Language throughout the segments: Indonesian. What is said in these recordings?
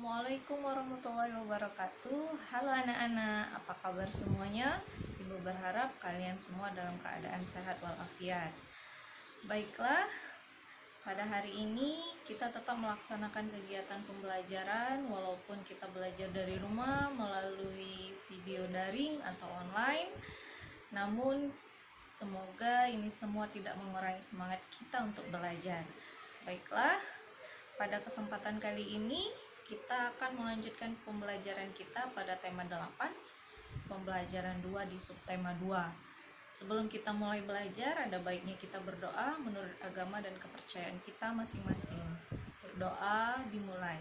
Assalamualaikum warahmatullahi wabarakatuh. Halo anak-anak, apa kabar semuanya? Ibu berharap kalian semua dalam keadaan sehat walafiat. Baiklah, pada hari ini kita tetap melaksanakan kegiatan pembelajaran walaupun kita belajar dari rumah melalui video daring atau online. Namun semoga ini semua tidak mengurangi semangat kita untuk belajar. Baiklah, pada kesempatan kali ini kita akan melanjutkan pembelajaran kita pada tema 8, pembelajaran 2 di subtema 2. Sebelum kita mulai belajar, ada baiknya kita berdoa menurut agama dan kepercayaan kita masing-masing. Berdoa dimulai.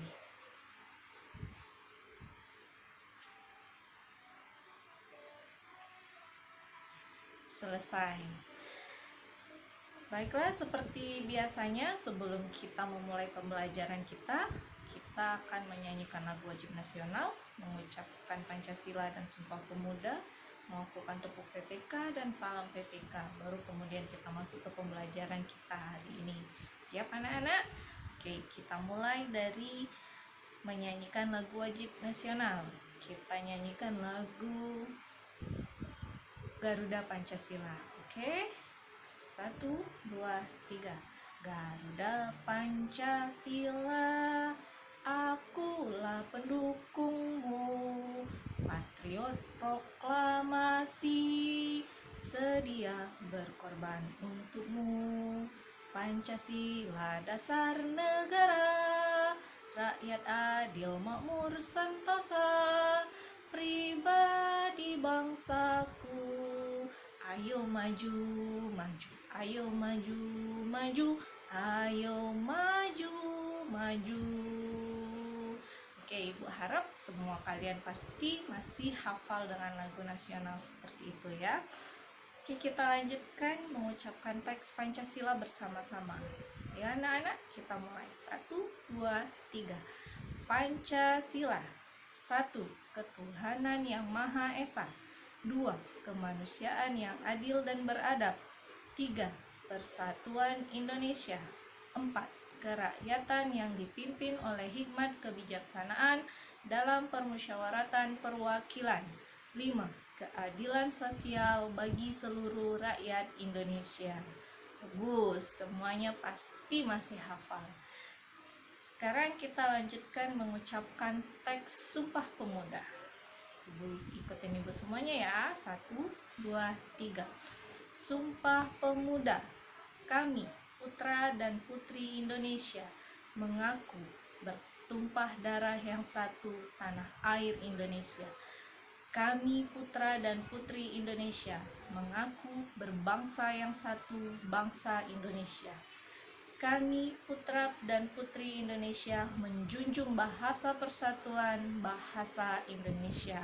Selesai. Baiklah, seperti biasanya sebelum kita memulai pembelajaran kita akan menyanyikan lagu wajib nasional, mengucapkan Pancasila dan Sumpah Pemuda, melakukan tepuk PPK dan salam PPK. Baru kemudian kita masuk ke pembelajaran kita hari ini. Siap anak-anak? Oke, kita mulai dari menyanyikan lagu wajib nasional. Kita nyanyikan lagu Garuda Pancasila. Oke? 1, 2, 3. Garuda Pancasila, akulah pendukungmu, patriot proklamasi, sedia berkorban untukmu. Pancasila dasar negara, rakyat adil makmur sentosa, pribadi bangsaku. Ayo maju, maju, ayo maju, maju, ayo maju, maju. Oke, Ibu harap semua kalian pasti masih hafal dengan lagu nasional seperti itu ya. Oke, kita lanjutkan mengucapkan teks Pancasila bersama-sama. Ya anak-anak, kita mulai. 1, 2, 3. Pancasila. 1. Ketuhanan yang Maha Esa. 2. Kemanusiaan yang adil dan beradab. 3. Persatuan Indonesia. 4. Kerakyatan yang dipimpin oleh hikmat kebijaksanaan dalam permusyawaratan perwakilan. 5. Keadilan sosial bagi seluruh rakyat Indonesia. Bagus, semuanya pasti masih hafal. Sekarang kita lanjutkan mengucapkan teks Sumpah Pemuda. Ibu ikutin ibu semuanya ya. 1, 2, 3. Sumpah Pemuda. Kami, putra dan putri Indonesia, mengaku bertumpah darah yang satu tanah air Indonesia. Kami, putra dan putri Indonesia, mengaku berbangsa yang satu, bangsa Indonesia. Kami, putra dan putri Indonesia, menjunjung bahasa persatuan, bahasa Indonesia.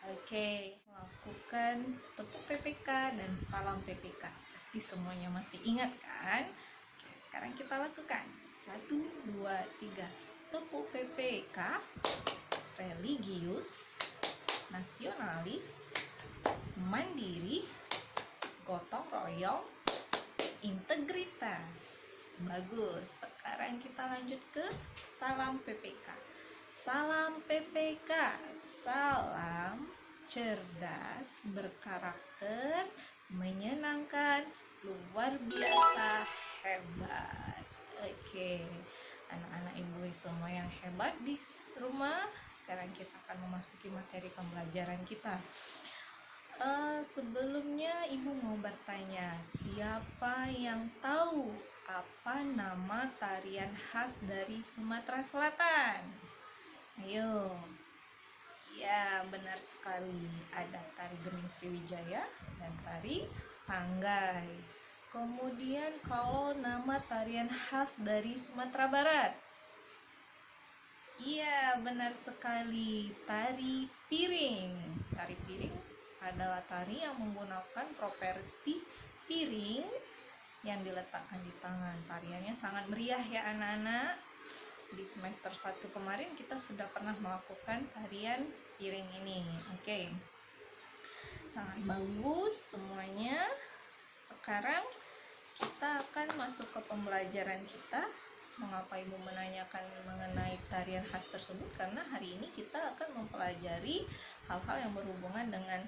Oke, melakukan tepuk PPK dan salam PPK. Pasti semuanya masih ingat kan? Oke, sekarang kita lakukan. 1, 2, 3. Tepuk PPK, religius, nasionalis, mandiri, gotong royong, integritas. Bagus. Sekarang kita lanjut ke salam PPK. Salam PPK. Salam cerdas, berkarakter, menyenangkan, luar biasa, hebat. Oke, anak-anak ibu semua yang hebat di rumah, sekarang kita akan memasuki materi pembelajaran kita. Sebelumnya ibu mau bertanya, siapa yang tahu apa nama tarian khas dari Sumatera Selatan? Ayo. Ya, benar sekali. Ada tari Gering Sriwijaya dan tari Panggai. Kemudian kalau nama tarian khas dari Sumatera Barat? Iya, benar sekali. Tari piring. Tari piring adalah tari yang menggunakan properti piring yang diletakkan di tangan. Tariannya sangat meriah ya anak-anak. Di semester 1 kemarin kita sudah pernah melakukan tarian piring ini. Oke. Sangat bagus semuanya. Sekarang kita akan masuk ke pembelajaran kita. Mengapa ibu menanyakan mengenai tarian khas tersebut? Karena hari ini kita akan mempelajari hal-hal yang berhubungan dengan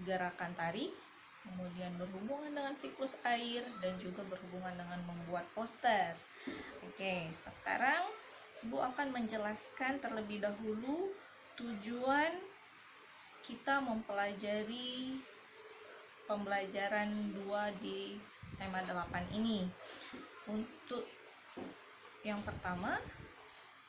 gerakan tari, kemudian berhubungan dengan siklus air, dan juga berhubungan dengan membuat poster. Oke, sekarang ibu akan menjelaskan terlebih dahulu tujuan kita mempelajari pembelajaran 2 di tema 8 ini. Untuk yang pertama,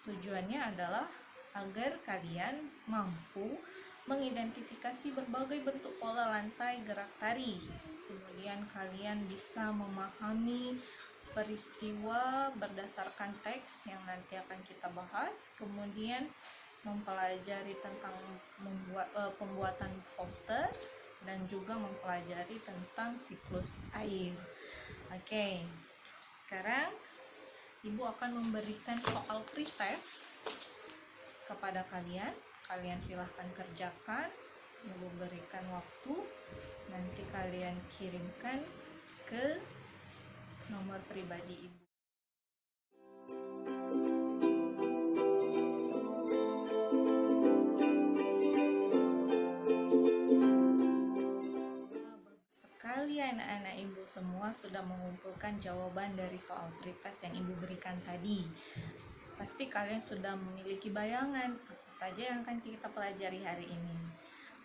tujuannya adalah agar kalian mampu mengidentifikasi berbagai bentuk pola lantai gerak tari. Kemudian kalian bisa memahami peristiwa berdasarkan teks yang nanti akan kita bahas. Kemudian mempelajari tentang pembuatan poster dan juga mempelajari tentang siklus air. Oke, sekarang ibu akan memberikan soal pretest kepada kalian. Kalian silahkan kerjakan. Ibu berikan waktu. Nanti kalian kirimkan ke nomor pribadi ibu. Anak-anak ibu semua sudah mengumpulkan jawaban dari soal pretest yang ibu berikan tadi. Pasti kalian sudah memiliki bayangan apa saja yang akan kita pelajari hari ini.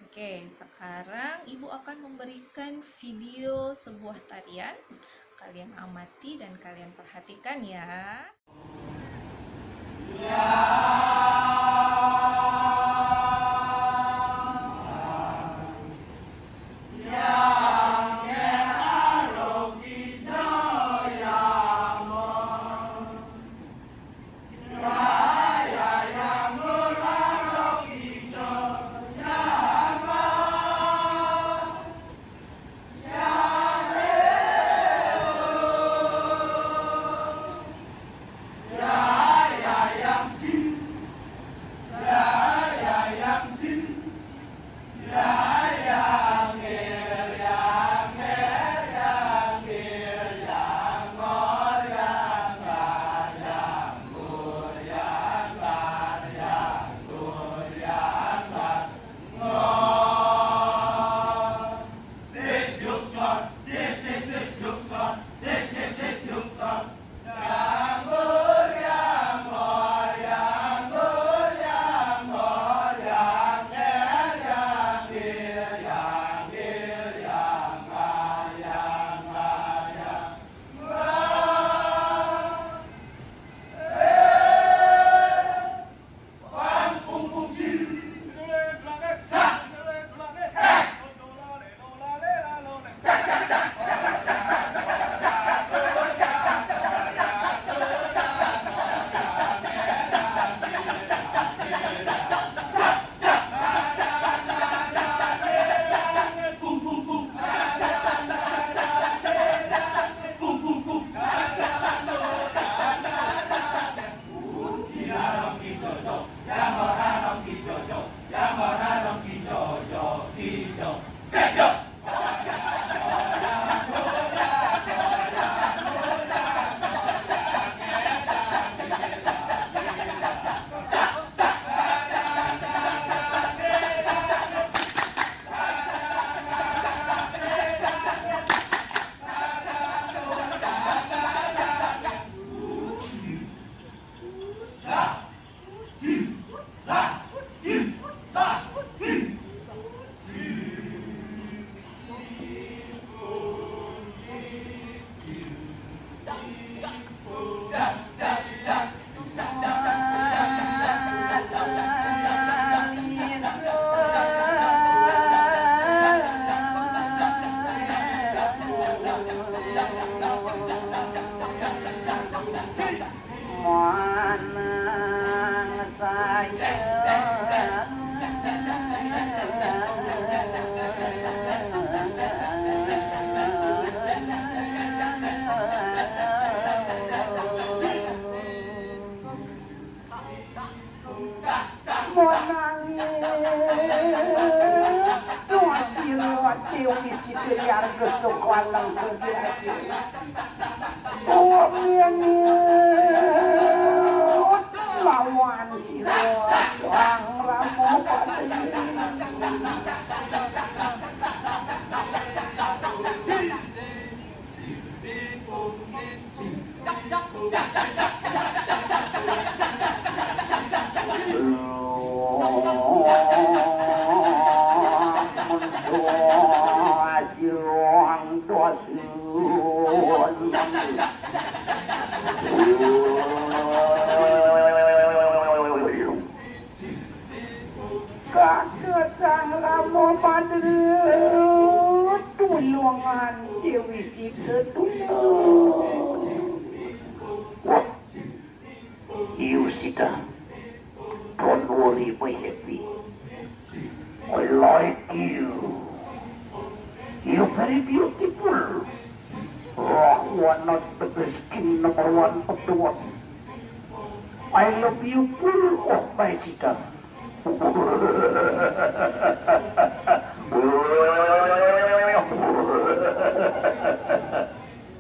Oke, sekarang ibu akan memberikan video sebuah tarian. Kalian amati dan kalian perhatikan ya. lawan silang ramo sang ramo padre tulungan Dewi Sita tulung. Wah, you Sita, don't worry my happy. I like you. You're very beautiful. One of the best king number one of the world. I love you full of my Sita.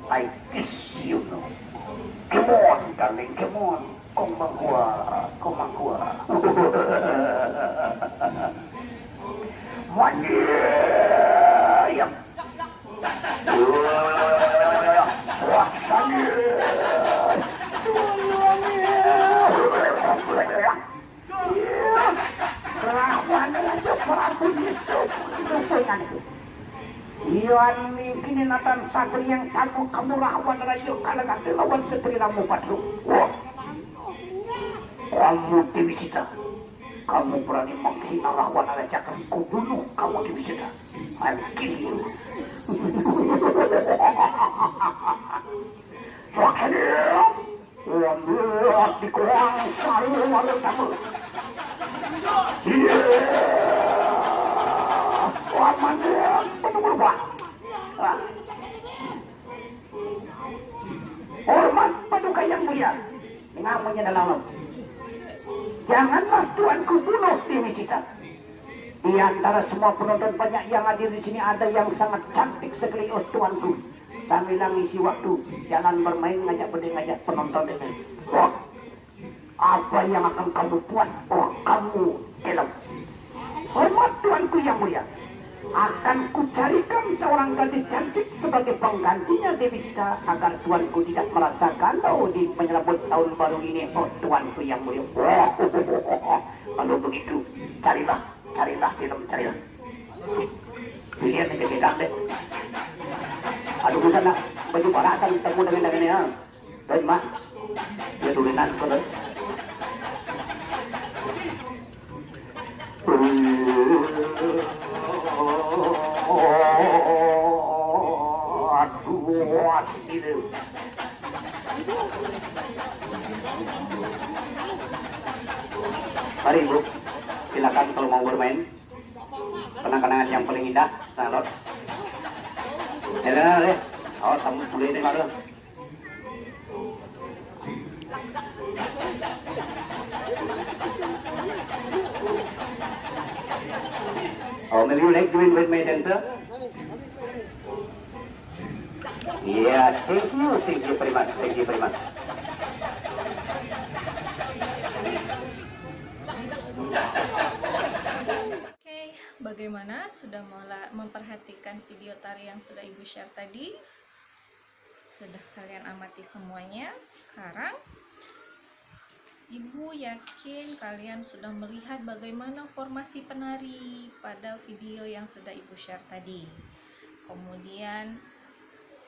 I kiss you now. Come on, darling, come on. Come on. Mania. Iwan kinenatan satri yang kamu rawan rayu kalangan lawan setri ramu patru. Kamu Dewi Sita, kamu berani menghina lawan raja ku bunuh kamu Dewi Sita. I'll kill you. Soalnya, lambat dikurang selalu malu kamu. Hormat paduka yang mulia, dengannya dalam janganlah tuanku bunuh Dewi Sita. Di antara semua penonton banyak yang hadir di sini ada yang sangat cantik sekali, oh tuanku. Kami ngisi waktu jalan bermain ngajak penonton ini. Wah, apa yang akan kamu buat? Oh, kamu elok. Hormat tuanku yang mulia, akan kucarikan seorang gadis cantik sebagai penggantinya Dewi Sita agar tuanku tidak merasa galau di menyambut tahun baru ini. Oh tuanku yang mulia. Kalau begitu carilah film, carilah. Pilihan aja beda deh. Aduh bukan nak baju barasan temu dengan ya. Dan mah dia tulisan kau. Aduh, asli deh. Mari Bu, silakan kalau mau bermain. Kenang-kenangan yang paling indah, salot. Deh, oh kamu boleh dengar dong. Oh, maybe you like doing with my dancer? Yeah, thank you very much, Oke, bagaimana? Sudah memperhatikan video tari yang sudah Ibu share tadi? Sudah kalian amati semuanya? Sekarang Ibu yakin kalian sudah melihat bagaimana formasi penari pada video yang sudah Ibu share tadi. Kemudian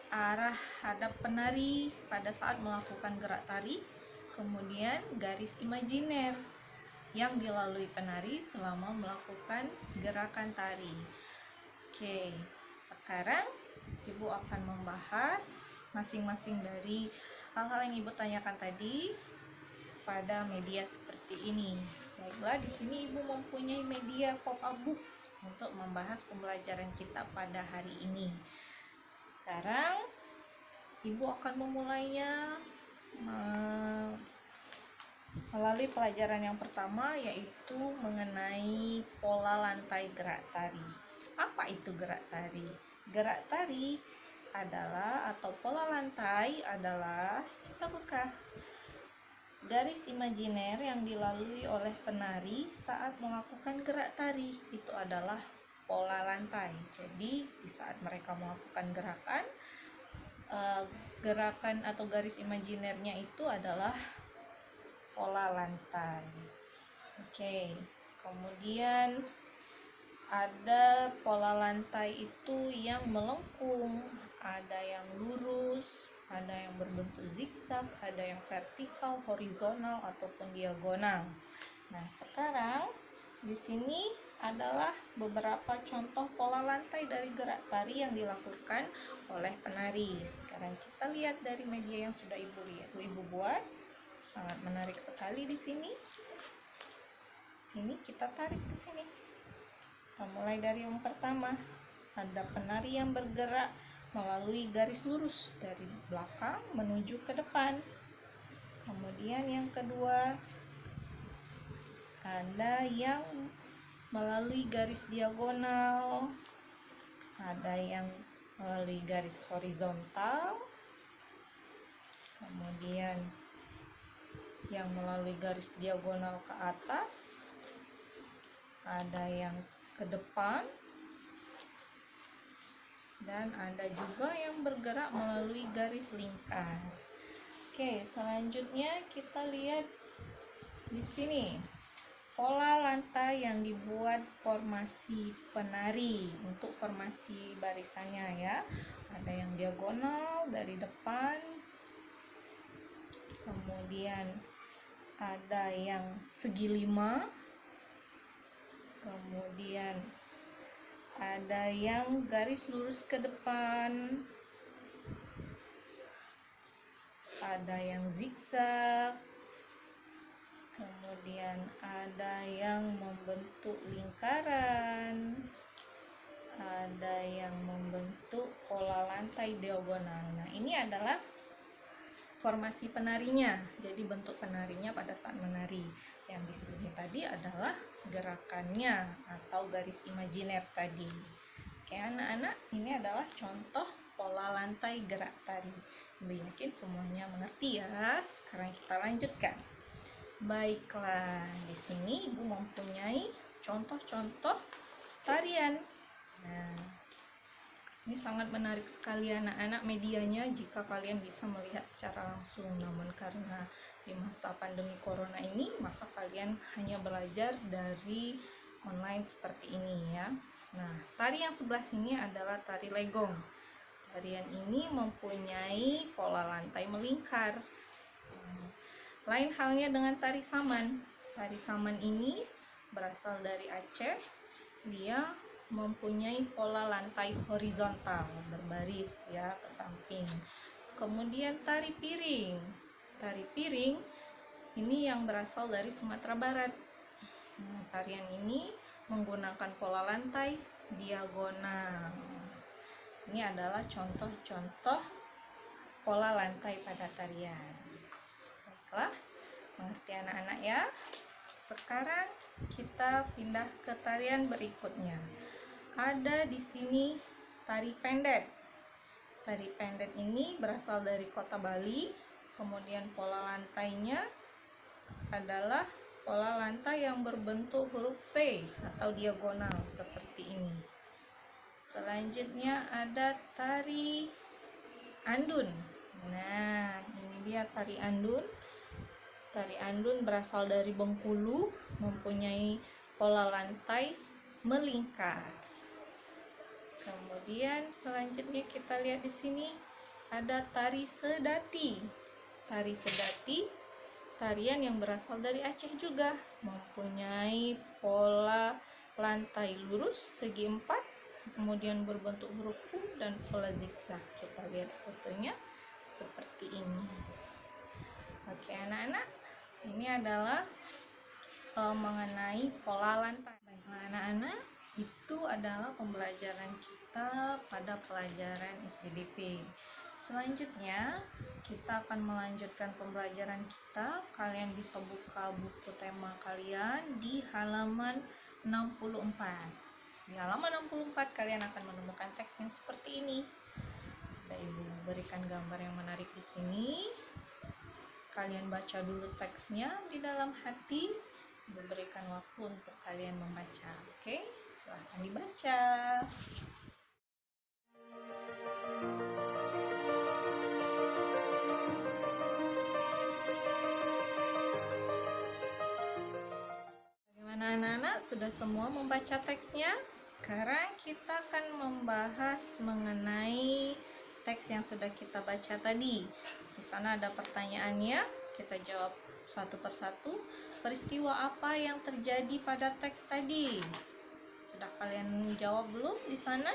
arah hadap penari pada saat melakukan gerak tari. Kemudian garis imajiner yang dilalui penari selama melakukan gerakan tari. Oke, sekarang Ibu akan membahas masing-masing dari hal-hal yang Ibu tanyakan tadi pada media seperti ini. Baiklah, di sini Ibu mempunyai media pop-up book untuk membahas pembelajaran kita pada hari ini. Sekarang Ibu akan memulainya melalui pelajaran yang pertama, yaitu mengenai pola lantai gerak tari. Apa itu gerak tari? Gerak tari adalah, atau pola lantai adalah, kita buka, garis imajiner yang dilalui oleh penari saat melakukan gerak tari. Itu adalah pola lantai. Jadi di saat mereka melakukan gerakan atau garis imajinernya itu adalah pola lantai. Oke, kemudian ada pola lantai itu yang melengkung, ada yang lurus, ada yang berbentuk zigzag, ada yang vertikal, horizontal, ataupun diagonal. Nah, sekarang di sini adalah beberapa contoh pola lantai dari gerak tari yang dilakukan oleh penari. Sekarang kita lihat dari media yang sudah ibu buat. Sangat menarik sekali di sini. Sini kita tarik ke sini. Kita mulai dari yang pertama. Ada penari yang bergerak melalui garis lurus dari belakang menuju ke depan. Kemudian yang kedua, ada yang melalui garis diagonal, ada yang melalui garis horizontal, kemudian yang melalui garis diagonal ke atas, ada yang ke depan, dan ada juga yang bergerak melalui garis lingkar. Oke, selanjutnya kita lihat di sini pola lantai yang dibuat formasi penari. Untuk formasi barisannya ya, ada yang diagonal dari depan, kemudian ada yang segi 5, kemudian ada yang garis lurus ke depan, ada yang zigzag, kemudian ada yang membentuk lingkaran, ada yang membentuk pola lantai diagonal. Nah, ini adalah formasi penarinya. Jadi bentuk penarinya pada saat menari. Yang di sini tadi adalah gerakannya atau garis imajiner tadi. Oke, anak-anak, ini adalah contoh pola lantai gerak tari. Ibu yakin semuanya mengerti ya. Sekarang kita lanjutkan. Baiklah, di sini Ibu mempunyai contoh-contoh tarian. Nah, ini sangat menarik sekali anak-anak medianya jika kalian bisa melihat secara langsung. Namun karena di masa pandemi corona ini, maka kalian hanya belajar dari online seperti ini ya. Nah, tari yang sebelah sini adalah tari legong. Tarian ini mempunyai pola lantai melingkar. Lain halnya dengan tari saman. Tari saman ini berasal dari Aceh. Dia mempunyai pola lantai horizontal, berbaris ya ke samping. Kemudian tari piring. Tari piring ini yang berasal dari Sumatera Barat. Tarian ini menggunakan pola lantai diagonal. Ini adalah contoh-contoh pola lantai pada tarian. Baiklah, mengerti anak-anak ya. Sekarang kita pindah ke tarian berikutnya. Ada di sini tari pendet. Tari pendet ini berasal dari kota Bali. Kemudian pola lantainya adalah pola lantai yang berbentuk huruf V atau diagonal seperti ini. Selanjutnya ada tari andun. Nah, ini dia tari andun. Tari andun berasal dari Bengkulu, mempunyai pola lantai melingkar. Kemudian selanjutnya kita lihat di sini ada tari sedati. Tari sedati, tarian yang berasal dari Aceh juga, mempunyai pola lantai lurus segi 4, kemudian berbentuk huruf U dan pola zigzag. Kita lihat fotonya seperti ini. Oke anak-anak, ini adalah mengenai pola lantai. Baiklah anak-anak, itu adalah pembelajaran kita pada pelajaran SBDP. Selanjutnya kita akan melanjutkan pembelajaran kita. Kalian bisa buka buku tema kalian di halaman 64. Di halaman 64 kalian akan menemukan teks yang seperti ini. Sudah Ibu berikan gambar yang menarik di sini. Kalian baca dulu teksnya di dalam hati. Ibu berikan waktu untuk kalian membaca. Oke, silahkan dibaca. Bagaimana anak-anak? Sudah semua membaca teksnya? Sekarang kita akan membahas mengenai teks yang sudah kita baca tadi. Di sana ada pertanyaannya, kita jawab satu persatu. Peristiwa apa yang terjadi pada teks tadi? Sudah kalian jawab belum di sana?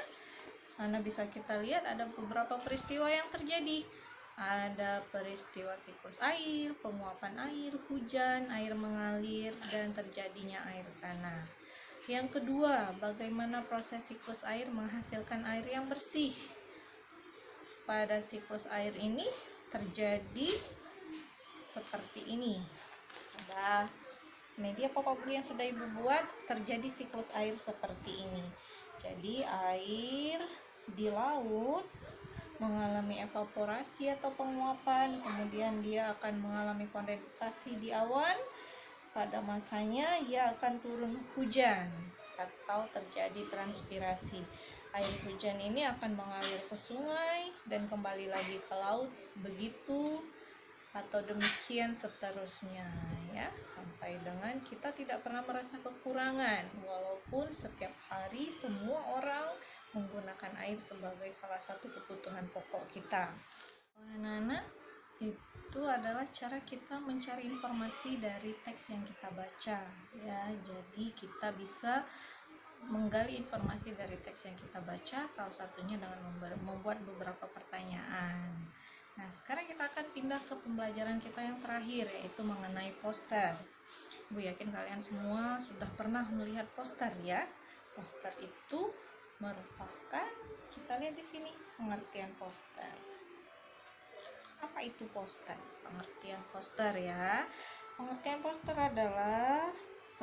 Di sana bisa kita lihat ada beberapa peristiwa yang terjadi. Ada peristiwa siklus air, penguapan air, hujan, air mengalir, dan terjadinya air tanah. Yang kedua, bagaimana proses siklus air menghasilkan air yang bersih? Pada siklus air ini terjadi seperti ini. Ada media pop-up yang sudah Ibu buat, terjadi siklus air seperti ini. Jadi air di laut mengalami evaporasi atau penguapan, kemudian dia akan mengalami kondensasi di awan. Pada masanya ia akan turun hujan atau terjadi transpirasi. Air hujan ini akan mengalir ke sungai dan kembali lagi ke laut, begitu atau demikian seterusnya ya, sampai dengan kita tidak pernah merasa kekurangan walaupun setiap hari semua orang menggunakan air sebagai salah satu kebutuhan pokok kita. Anak-anak, itu adalah cara kita mencari informasi dari teks yang kita baca ya. Jadi kita bisa menggali informasi dari teks yang kita baca, salah satunya dengan membuat beberapa pertanyaan. Nah, sekarang kita akan pindah ke pembelajaran kita yang terakhir, yaitu mengenai poster. Bu yakin kalian semua sudah pernah melihat poster ya. Poster itu merupakan, kita lihat di sini pengertian poster. Apa itu poster? Pengertian poster ya. Pengertian poster adalah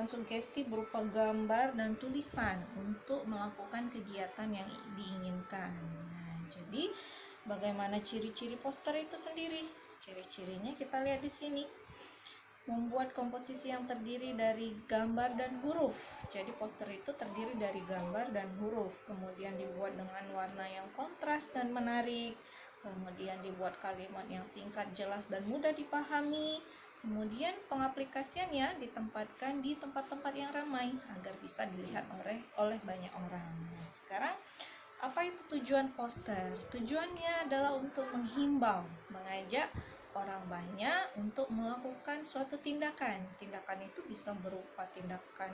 sugesti berupa gambar dan tulisan untuk melakukan kegiatan yang diinginkan. Nah, jadi bagaimana ciri-ciri poster itu sendiri? Ciri-cirinya kita lihat di sini. Membuat komposisi yang terdiri dari gambar dan huruf. Jadi poster itu terdiri dari gambar dan huruf. Kemudian dibuat dengan warna yang kontras dan menarik. Kemudian dibuat kalimat yang singkat, jelas, dan mudah dipahami. Kemudian pengaplikasiannya ditempatkan di tempat-tempat yang ramai agar bisa dilihat oleh banyak orang. Nah, sekarang apa itu tujuan poster? Tujuannya adalah untuk menghimbau, mengajak orang banyak untuk melakukan suatu tindakan. Tindakan itu bisa berupa tindakan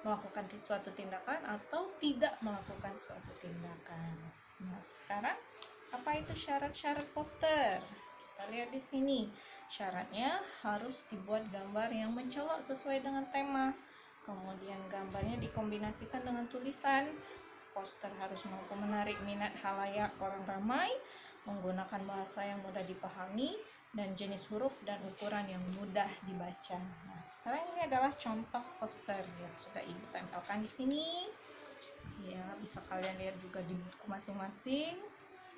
melakukan suatu tindakan atau tidak melakukan suatu tindakan. Nah, sekarang apa itu syarat-syarat poster? Kita lihat di sini. Syaratnya harus dibuat gambar yang mencolok sesuai dengan tema. Kemudian gambarnya dikombinasikan dengan tulisan. Poster harus mampu menarik minat khalayak orang ramai, menggunakan bahasa yang mudah dipahami, dan jenis huruf dan ukuran yang mudah dibaca. Nah, sekarang ini adalah contoh poster yang sudah Ibu tempelkan di sini. Ya, bisa kalian lihat juga di buku masing-masing.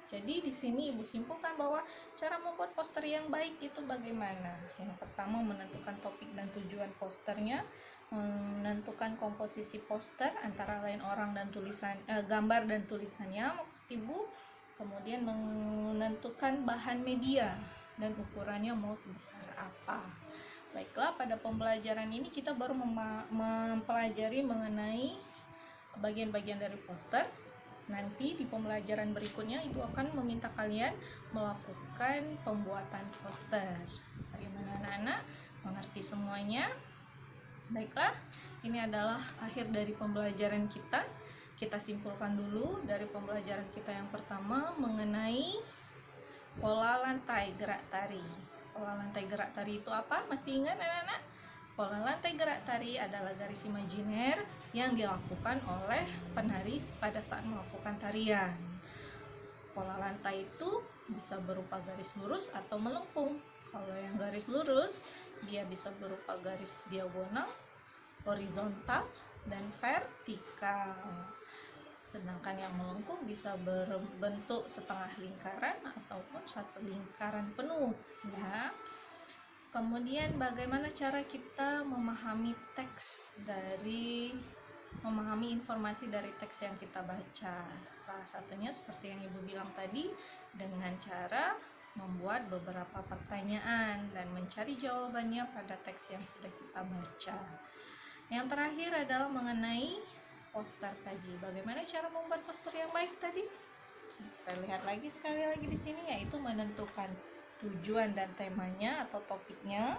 Jadi di sini Ibu simpulkan bahwa cara membuat poster yang baik itu bagaimana? Yang pertama, menentukan topik dan tujuan posternya, menentukan komposisi poster antara lain orang dan tulisan, gambar dan tulisannya maksud Ibu. Kemudian menentukan bahan media dan ukurannya mau sebesar apa. Baiklah, pada pembelajaran ini kita baru mempelajari mengenai bagian-bagian dari poster. Nanti di pembelajaran berikutnya Ibu akan meminta kalian melakukan pembuatan poster. Bagaimana anak-anak? Mengerti semuanya? Baiklah, ini adalah akhir dari pembelajaran kita. Kita simpulkan dulu dari pembelajaran kita yang pertama mengenai pola lantai gerak tari. Pola lantai gerak tari itu apa? Masih ingat anak-anak? Pola lantai gerak tari adalah garis imajiner yang dilakukan oleh penari pada saat melakukan tarian. Pola lantai itu bisa berupa garis lurus atau melengkung. Kalau yang garis lurus, dia bisa berupa garis diagonal, horizontal, dan vertikal. Sedangkan yang melengkung bisa berbentuk setengah lingkaran ataupun satu lingkaran penuh, ya. Kemudian bagaimana cara kita memahami informasi dari teks yang kita baca? Salah satunya seperti yang Ibu bilang tadi, dengan cara membuat beberapa pertanyaan dan mencari jawabannya pada teks yang sudah kita baca. Yang terakhir adalah mengenai poster tadi. Bagaimana cara membuat poster yang baik tadi? Kita lihat lagi sekali lagi di sini, yaitu menentukan tujuan dan temanya atau topiknya,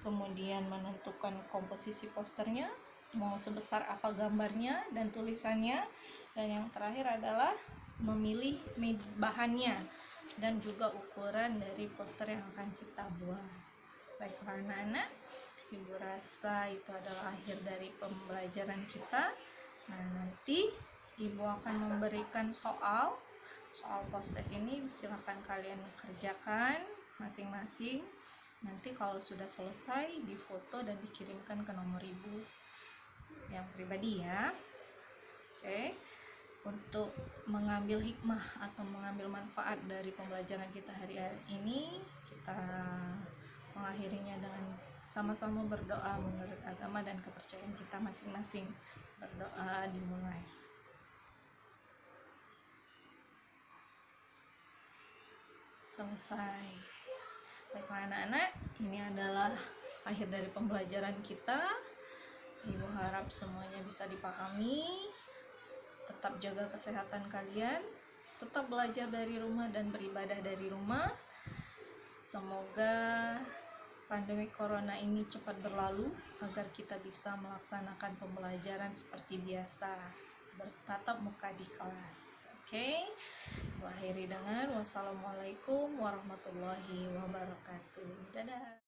kemudian menentukan komposisi posternya, mau sebesar apa gambarnya dan tulisannya, dan yang terakhir adalah memilih bahannya dan juga ukuran dari poster yang akan kita buat. Baiklah anak-anak, Ibu rasa itu adalah akhir dari pembelajaran kita. Nah, nanti Ibu akan memberikan soal post-test ini, silakan kalian kerjakan masing-masing. Nanti kalau sudah selesai, difoto dan dikirimkan ke nomor Ibu yang pribadi, ya. Oke. Untuk mengambil hikmah atau mengambil manfaat dari pembelajaran kita hari ini, kita mengakhirinya dengan sama-sama berdoa menurut agama dan kepercayaan kita masing-masing. Berdoa dimulai. Selesai. Baiklah anak-anak, ini adalah akhir dari pembelajaran kita. Ibu harap semuanya bisa dipahami. Tetap jaga kesehatan kalian, tetap belajar dari rumah dan beribadah dari rumah. Semoga pandemi corona ini cepat berlalu agar kita bisa melaksanakan pembelajaran seperti biasa, bertatap muka di kelas. Oke, Ibu akhiri dengan wassalamualaikum warahmatullahi wabarakatuh. Dadah.